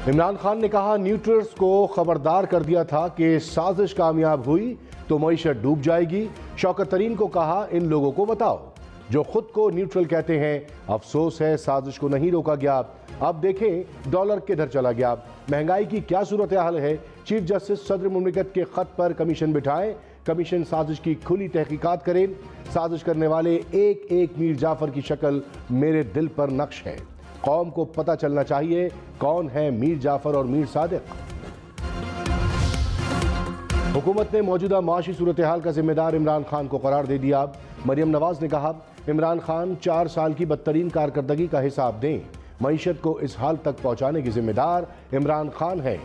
इमरान खान ने कहा, न्यूट्रल्स को खबरदार कर दिया था कि साजिश कामयाब हुई तो मईशत डूब जाएगी। शौकत तरीन को कहा, इन लोगों को बताओ जो खुद को न्यूट्रल कहते हैं, अफसोस है साजिश को नहीं रोका गया। अब देखें डॉलर किधर चला गया, महंगाई की क्या सूरत हाल है। चीफ जस्टिस सदर मुमलिकत के खत पर कमीशन बिठाएं, कमीशन साजिश की खुली तहकीकात करें। साजिश करने वाले एक एक मीर जाफर की शक्ल मेरे दिल पर नक्श है। कौम को पता चलना चाहिए कौन है मीर जाफर और मीर सादिक। हुकूमत ने मौजूदा माशी सूरत हाल का जिम्मेदार इमरान खान को करार दे दिया। मरियम नवाज ने कहा, इमरान खान 4 साल की बदतरीन कारकर्दगी का हिसाब दें। मईशत को इस हाल तक पहुंचाने की जिम्मेदार इमरान खान है।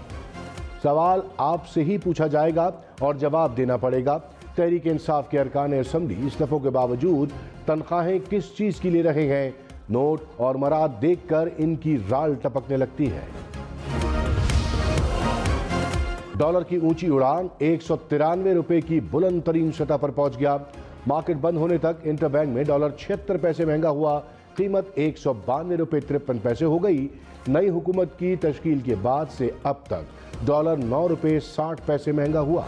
सवाल आपसे ही पूछा जाएगा और जवाब देना पड़ेगा। तहरीक इंसाफ के अरकान असम्बली इस्तीफों के बावजूद तनख्वाहें किस चीज़ की ले रहे हैं। नोट और मराद देखकर इनकी राल टपकने लगती है। डॉलर की ऊंची उड़ान 193 रुपए की बुलंद तरीन सतह पर पहुंच गया। मार्केट बंद होने तक इंटरबैंक में डॉलर 76 पैसे महंगा हुआ। कीमत 192 रुपए 53 पैसे हो गई। नई हुकूमत की तश्कील के बाद से अब तक डॉलर 9 रुपए 60 पैसे महंगा हुआ।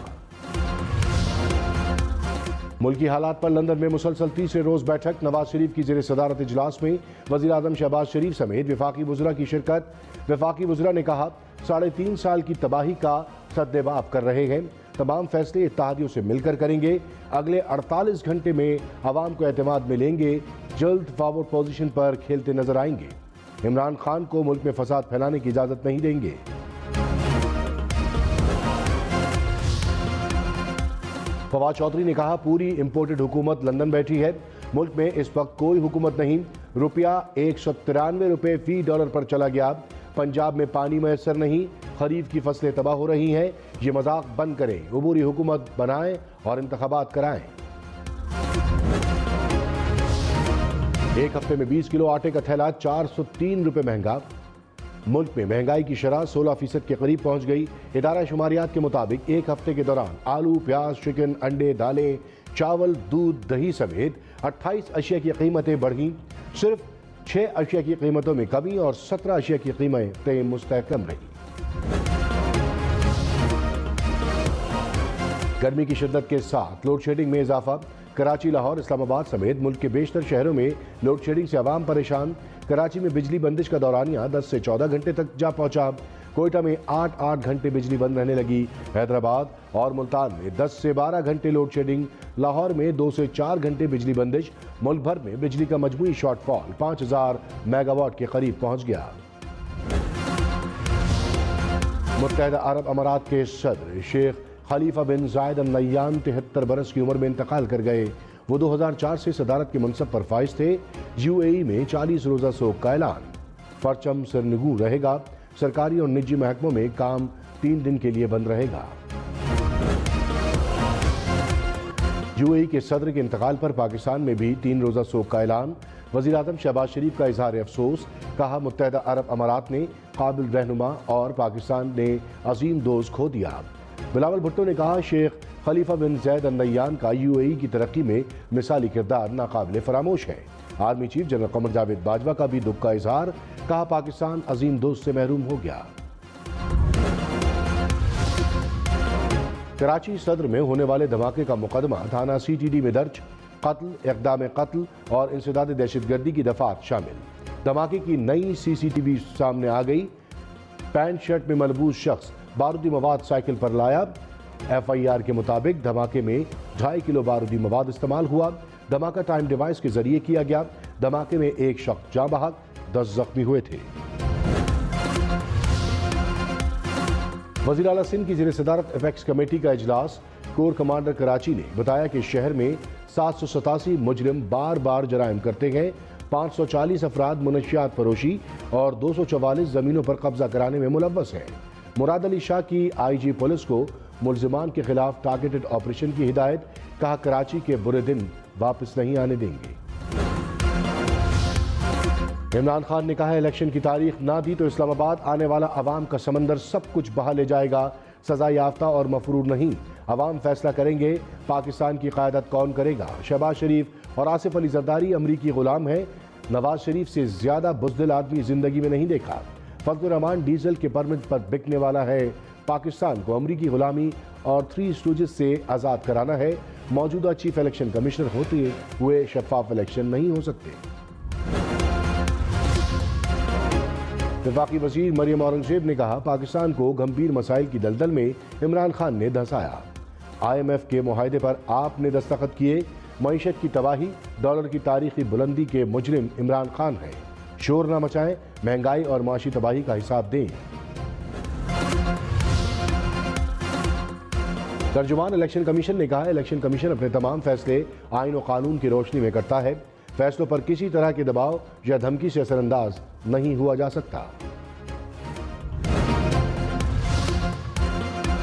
मुल्की हालात पर लंदन में मुसलसल तीसरे रोज बैठक। नवाज शरीफ की ज़ेर सदारत इजलास में वज़ीर आज़म शहबाज शरीफ समेत वफाकी वज़रा की शिरकत। वफाकी वज़रा ने कहा, 3.5 साल की तबाही का सद्देबाप कर रहे हैं। तमाम फैसले इत्तेहादियों से मिलकर करेंगे। अगले 48 घंटे में अवाम को एतमाद में लेंगे। जल्द फॉरवर्ड पोजीशन पर खेलते नजर आएंगे। इमरान खान को मुल्क में फसाद फैलाने की इजाजत नहीं देंगे। फवाद चौधरी ने कहा, पूरी इंपोर्टेड हुकूमत लंदन बैठी है। मुल्क में इस वक्त कोई हुकूमत नहीं। रुपया 193 रुपए फी डॉलर पर चला गया। पंजाब में पानी मैसर नहीं, खरीफ की फसलें तबाह हो रही हैं। ये मजाक बंद करें, उबूरी हुकूमत बनाएं और इंतखाबात कराएं। एक हफ्ते में 20 किलो आटे का थैला 403 रुपए महंगा। मुल्क में महंगाई की शरह 16% के करीब पहुंच गई। इदारा शुमारियात के मुताबिक एक हफ्ते के दौरान आलू, प्याज, चिकन, अंडे, दालें, चावल, दूध, दही समेत 28 अशिया की कीमतें बढ़ी। सिर्फ 6 अशिया की कीमतों में कमी और 17 अशिया की कीमतें मुस्तहकम रही। गर्मी की शिद्दत के साथ लोड शेडिंग में इजाफा। कराची, लाहौर, इस्लामाबाद समेत मुल्क के बेशतर शहरों में लोड शेडिंग से आवाम परेशान। कराची में बिजली बंदिश का दौरानिया 10 से 14 घंटे तक जा पहुंचा। कोयटा में 8-8 घंटे बिजली बंद रहने लगी। हैदराबाद और मुल्तान में 10 से 12 घंटे लोड शेडिंग। लाहौर में 2 से 4 घंटे बिजली बंदिश। मुल्क भर में बिजली का मजमूई शॉर्टफॉल 5000 मेगावाट के करीब पहुंच गया। मुत्तहदा अरब अमारात के सदर शेख खलीफा बिन जायद अल नह्यान 73 बरस की उम्र में इंतकाल कर गए। वो 2004 से सदारत के मनसब पर फाइज थे। यूएई में 40 रोजा सोग का ऐलान। परचम सरनगू रहेगा। सरकारी और निजी महकमों में काम 3 दिन के लिए बंद रहेगा। यूएई के सदर के इंतकाल पर पाकिस्तान में भी 3 रोजा सोग का ऐलान। वज़ीर आज़म शहबाज शरीफ का इजहार अफसोस। कहा, मुत्तहदा अरब अमारात ने काबिल रहनुमा और पाकिस्तान ने अजीम दोस्त खो दिया। बिलावल भुट्टो ने कहा, शेख खलीफा बिन जैद अल नह्यान का यूएई की तरक्की में मिसाली किरदार नाकाबिल फरामोश है। Army chief general Qamar Javed Bajwa का भी दुख का इजहार। कहा, पाकिस्तान अजीम दोस्त से महरूम हो गया। कराची सदर में होने वाले धमाके का मुकदमा थाना सीटीडी में दर्ज। कत्ल, इक़दाम कत्ल और इंसदाद दहशतगर्दी की दफात शामिल। धमाके की नई सीसीटीवी सामने आ गई। पैंट शर्ट में मलबूस शख्स बारूदी मवाद साइकिल पर लाया। एफआईआर के मुताबिक धमाके में 2.5 किलो बारूदी मवाद इस्तेमाल हुआ। धमाका टाइम डिवाइस के जरिए किया गया। धमाके में एक शख्स जाँ बहक, 10 जख्मी हुए थे। वज़ीर आला सिंध की ज़ेर सदारत एपेक्स कमेटी का इजलास। कोर कमांडर कराची ने बताया कि शहर में 787 मुजरिम बार बार जराइम करते हैं। 540 अफराद मुनशियात फरोशी और 244 जमीनों पर कब्जा कराने में मुलव्वस हैं। मुराद अली शाह की आईजी पुलिस को मुल्जिमान के खिलाफ टारगेटेड ऑपरेशन की हिदायत। कहा, कराची के बुरे दिन वापस नहीं आने देंगे। इमरान खान ने कहा, इलेक्शन की तारीख ना दी तो इस्लामाबाद आने वाला अवाम का समंदर सब कुछ बहा ले जाएगा। सजा याफ्ता और मफरूर नहीं, अवाम फैसला करेंगे पाकिस्तान की क़यादत कौन करेगा। शहबाज शरीफ और आसिफ अली जरदारी अमरीकी गुलाम है। नवाज शरीफ से ज्यादा बुज़दिल आदमी जिंदगी में नहीं देखा। फजलुर रहमान डीजल के परमिट पर बिकने वाला है। पाकिस्तान को अमरीकी गुलामी और 3 स्टूजेस से आज़ाद कराना है। मौजूदा चीफ इलेक्शन कमिश्नर होते हुए शफाफ इलेक्शन नहीं हो सकते। वफाकी वजीर मरियम औरंगजेब ने कहा, पाकिस्तान को गंभीर मसाइल की दलदल में इमरान खान ने धंसाया। IMF के मुआहदे पर आपने दस्तखत किए। मईशत की तबाही, डॉलर की तारीखी बुलंदी के मुजरिम इमरान खान हैं। शोर न मचाएं, महंगाई और माशी तबाही का हिसाब दें। तर्जुमान इलेक्शन कमीशन ने कहा, इलेक्शन कमीशन अपने तमाम फैसले आइन और कानून की रोशनी में करता है। फैसलों पर किसी तरह के दबाव या धमकी से असरअंदाज नहीं हुआ जा सकता।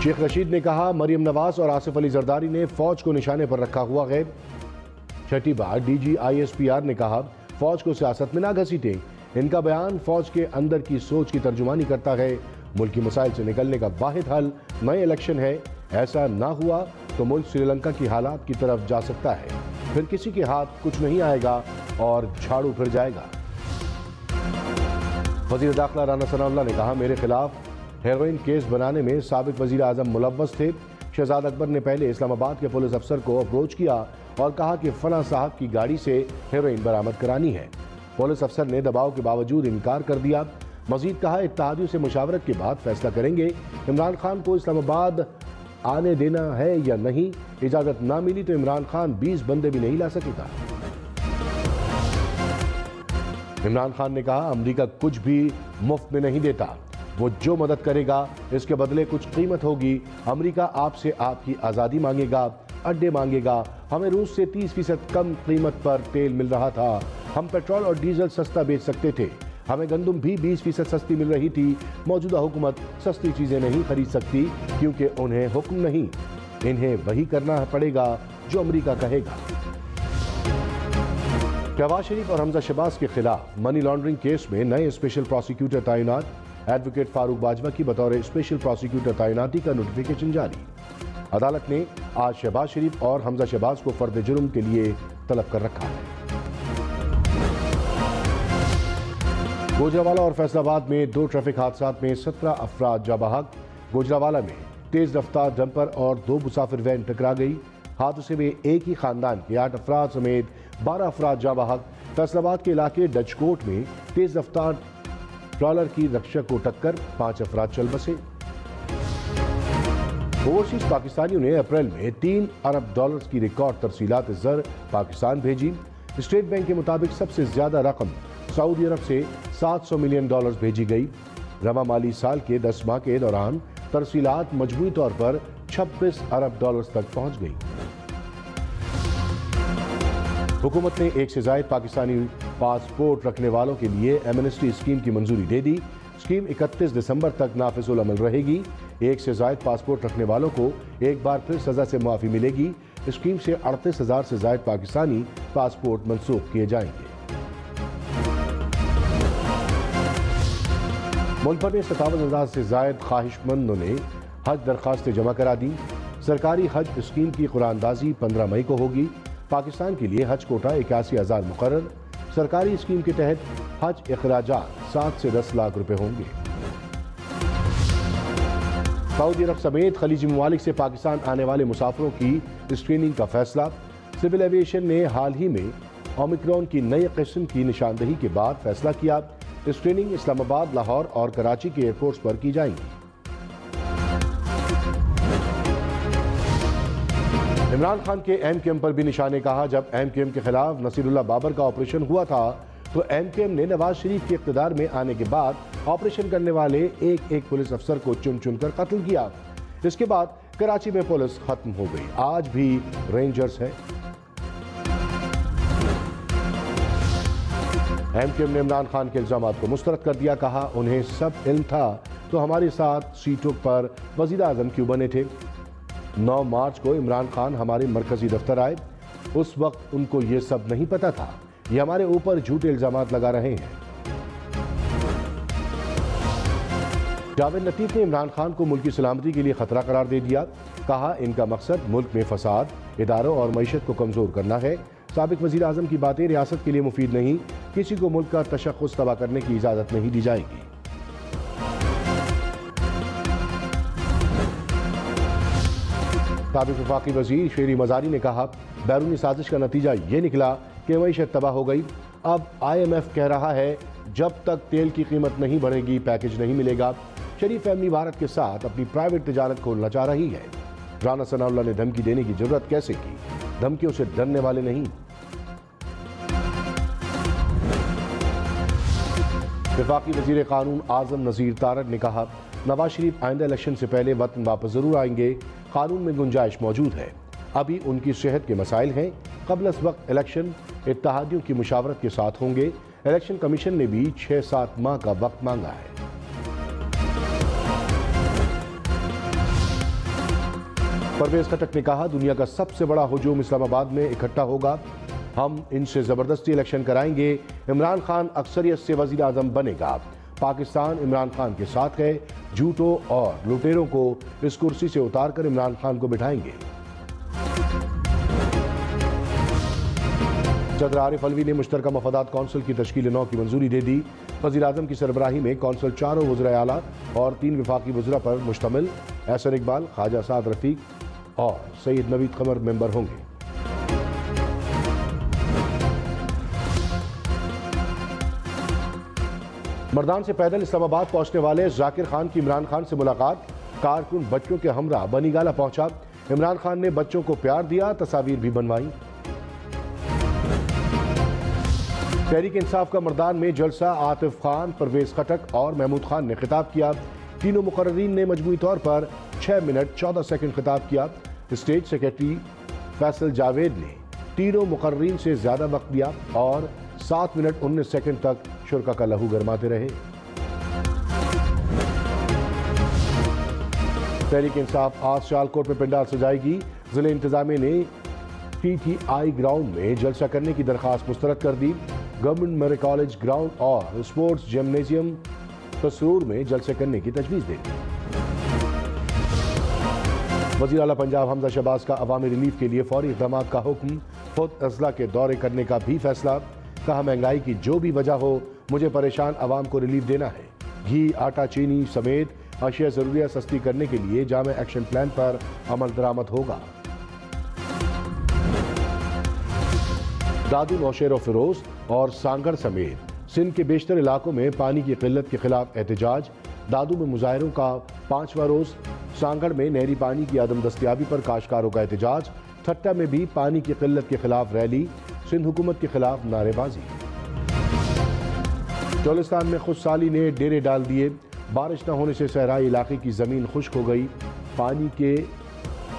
शेख रशीद ने कहा, मरियम नवाज और आसिफ अली जरदारी ने फौज को निशाने पर रखा हुआ है। छठी बार DG ISPR ने कहा, फौज को सियासत में ना घसीटें। इनका बयान फौज के अंदर की सोच की तर्जुमानी करता है। मुल्क की मसाइल से निकलने का वाहिद हल नए इलेक्शन है। ऐसा ना हुआ तो मुल्क श्रीलंका की हालात की तरफ जा सकता है। फिर किसी के हाथ कुछ नहीं आएगा और झाड़ू फिर जाएगा। वजीर दाखिला राना सनाउल्लाह ने कहा, मेरे खिलाफ हेरोइन केस बनाने में साबिक वजीर आजम मुलव्वस थे। शहजाद अकबर ने पहले इस्लामाबाद के पुलिस अफसर को अप्रोच किया और कहा कि फना साहब की गाड़ी से हेरोइन बरामद करानी है। पुलिस अफसर ने दबाव के बावजूद इनकार कर दिया। मजीद कहा, इत्तेहादियों से मुशावरत के बाद फैसला करेंगे। इमरान खान को इस्लामाबाद आने देना है या नहीं। इजाजत ना मिली तो इमरान खान 20 बंदे भी नहीं ला सकेगा। इमरान खान ने कहा, अमेरिका कुछ भी मुफ्त में नहीं देता। वो जो मदद करेगा इसके बदले कुछ कीमत होगी। अमेरिका आपसे आपकी आज़ादी मांगेगा, अड्डे मांगेगा। हमें रूस से 30% कम कीमत पर तेल मिल रहा था। हम पेट्रोल और डीजल सस्ता बेच सकते थे। हमें गंदम भी 20% सस्ती मिल रही थी। मौजूदा हुकूमत सस्ती चीज़ें नहीं खरीद सकती क्योंकि उन्हें हुक्म नहीं। इन्हें वही करना पड़ेगा जो अमेरिका कहेगा। शहबाज शरीफ और हमजा शहबाज के खिलाफ मनी लॉन्ड्रिंग केस में नए स्पेशल प्रोसिक्यूटर तैनात। एडवोकेट फारूक बाजवा की बतौर स्पेशल प्रोसिक्यूटर तैनाती का नोटिफिकेशन जारी। अदालत ने आज शहबाज शरीफ और हमजा शहबाज को फर्द जुर्म के लिए तलब कर रखा है। गुजरावाला और फैसलाबाद में 2 ट्रैफिक हादसात में 17 अफराद जाँ बहक। गुजरावाला में तेज रफ्तार डंपर और 2 मुसाफिर वैन टकरा गई। हादसे में एक ही खानदान के 8 अफराद समेत 12 अफराद जाँ बहक। फैसलाबाद के इलाके डचकोट में तेज रफ्तार ट्रॉलर की रक्षा को टक्कर, 5 अफराद चल बसे। ओवरसीज पाकिस्तानियों ने अप्रैल में $3 अरब की रिकॉर्ड तरसीलात ज़र पाकिस्तान भेजी। स्टेट बैंक के मुताबिक सबसे ज्यादा रकम सऊदी अरब से $700 मिलियन भेजी गई। रवा माली साल के 10 माह के दौरान तरसीलात मजमूई तौर पर $26 अरब तक पहुंच गई। हुकूमत ने 1 से ज़ायद पाकिस्तानी पासपोर्ट रखने वालों के लिए एमनेस्टी स्कीम की मंजूरी दे दी। स्कीम 31 दिसंबर तक नाफिजुल अमल रहेगी। 1 से ज़ायद पासपोर्ट रखने वालों को एक बार फिर सजा से मुआफ़ी मिलेगी। स्कीम से 38,000 से ज़ायद पाकिस्तानी पासपोर्ट मनसूख किए जाएंगे। मुल्क भर में 57,000 से ज़ायद ख्वाहिशमंदों ने हज दरखास्तें जमा करा दी। सरकारी हज स्कीम की कुरानदाजी 15 मई को होगी। पाकिस्तान के लिए हज कोटा 81,000 मुकर्रर। सरकारी स्कीम के तहत हज अखराजात 7 से 10 लाख रुपए होंगे। सऊदी अरब समेत खलीजी ममालिक से पाकिस्तान आने वाले मुसाफिरों की स्क्रीनिंग का फैसला। सिविल एविएशन ने हाल ही में ओमिक्रॉन की नई किस्म की निशानदही के बाद फैसला किया। स्क्रीनिंग इस्लामाबाद, लाहौर और कराची के एयरपोर्ट्स पर की जाएंगी। इमरान खान के MKM पर भी निशाने कहा। जब MKM के खिलाफ नसीरुल्लाह बाबर का ऑपरेशन हुआ था तो MKM ने नवाज शरीफ के इख्तिदार में आने के बाद ऑपरेशन करने वाले एक पुलिस अफसर को चुन चुनकर कत्ल किया। इसके बाद कराची में पुलिस खत्म हो गई। आज भी रेंजर्स है। MKM ने इमरान खान के इल्जामात को मुस्तरद कर दिया। कहा, उन्हें सब इल्म था तो हमारे साथ सीटों पर वजीर आजम क्यों बने थे। 9 मार्च को इमरान खान हमारे मरकजी दफ्तर आए। उस वक्त उनको ये सब नहीं पता था। ये हमारे ऊपर झूठे इल्जामात लगा रहे हैं। जावेद लतीफ ने इमरान खान को मुल्क की सलामती के लिए खतरा करार दे दिया। कहा, इनका मकसद मुल्क में फसाद, इदारों और मईशत को कमजोर करना है। साबिक वजीर आजम की बातें रियासत के लिए मुफीद नहीं। किसी को मुल्क का तशख्खुस तबाह करने की इजाजत नहीं दी जाएगी। साबिक वफाकी वजीर शेरी मजारी ने कहा, बैरूनी साजिश का नतीजा ये निकला कि मईशत तबाह हो गई। अब IMF कह रहा है जब तक तेल की कीमत नहीं बढ़ेगी पैकेज नहीं मिलेगा। शरीफ फैमिली भारत के साथ अपनी प्राइवेट तिजारत खोलना चाह रही है। राना सनाउल्लाह ने धमकी देने की जरूरत कैसे की? धमकियों से डरने वाले नहीं। वफाकी वजीर कानून आजम नज़ीर तारक ने कहा, नवाज शरीफ आइंदा इलेक्शन से पहले वतन वापस जरूर आएंगे। कानून में गुंजाइश मौजूद है। अभी उनकी सेहत के मसाइल हैं। कबल इस वक्त इलेक्शन इत्तेहादियों की मुशावरत के साथ होंगे। इलेक्शन कमीशन ने भी 6-7 माह का वक्त मांगा है। परवेज खटक ने कहा, दुनिया का सबसे बड़ा हुजूम इस्लामाबाद में इकट्ठा होगा। हम इनसे जबरदस्ती इलेक्शन कराएंगे। इमरान खान अक्सरियत से वजीर आजम बनेगा। पाकिस्तान इमरान खान के साथ है। झूठों और लुटेरों को इस कुर्सी से उतारकर इमरान खान को बिठाएंगे। सदर आरिफ अलवी ने मुश्तरका मफादात कौंसिल की तश्कील 9 की मंजूरी दे दी। वज़ीर आज़म की सरबराही में कौंसिल 4 वज़ीर आला और 3 वफाकी वज़रा पर मुश्तमिल। एहसन इकबाल, ख्वाजा साद रफ़ीक और सैयद नवीद कमर मेंबर होंगे। मर्दान से पैदल इस्लामाबाद पहुंचने वाले जाकिर खान की इमरान खान से मुलाकात। कारकुन बच्चों के हमरा बनीगाला पहुंचा। इमरान खान ने बच्चों को प्यार दिया, तस्वीर भी बनवाई। तहरीक इंसाफ का मर्दान में जलसा। आतिफ खान, परवेज खटक और महमूद खान ने खिताब किया। तीनों मुकर्रीन ने मजमूई तौर पर 6 मिनट 14 सेकंड खिताब किया। स्टेट सेक्रेटरी फैसल जावेद ने तीनों मुकर्रीन से ज्यादा वक्त दिया और 7 मिनट 19 सेकंड तक शुरका का लहू गरमाते रहे। तहरीक इंसाफ आज सियालकोट में पंडाल सजाएगी। जिले इंतजामिया ने PTI ग्राउंड में जलसा करने की दरखास्त मुस्तरद कर दी। गवर्नमेंट मेडिकल कॉलेज ग्राउंड और स्पोर्ट्स जिम्नेजियम तसरूर में जलसे करने की तजवीज़ दी। वज़ीर आला पंजाब हमजा शहबाज का अवामी रिलीफ के लिए फौरी इक़दाम का हुक्म। खुद अजला के दौरे करने का भी फैसला। कहा, महंगाई की जो भी वजह हो, मुझे परेशान अवाम को रिलीफ देना है। घी, आटा, चीनी समेत अशिया ज़रूरियात सस्ती करने के लिए जामे एक्शन प्लान पर अमल दरामद होगा। दादू, नौशेर, फिरोज और सांगड़ समेत सिंध के बेशतर इलाकों में पानी की किल्लत के खिलाफ एहतजाज। दादू में मुजाहिरों का 5वां रोज। सांगड़ में नहरी पानी की आदम दस्तियाबी पर काश्तकारों का एहतजाज। ठट्टा में भी पानी की किल्लत के खिलाफ रैली। सिंध हुकूमत के खिलाफ नारेबाजी। चोलिस्तान में खुशहाली ने डेरे डाल दिए। बारिश न होने से सहराई इलाके की जमीन खुश्क हो गई। पानी के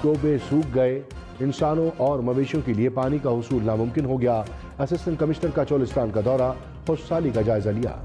टोबे सूख गए। इंसानों और मवेशियों के लिए पानी का हुसूल नामुमकिन हो गया। असिस्टेंट कमिश्नर का चोलिस्तान का दौरा, खुशहाली का जायजा लिया।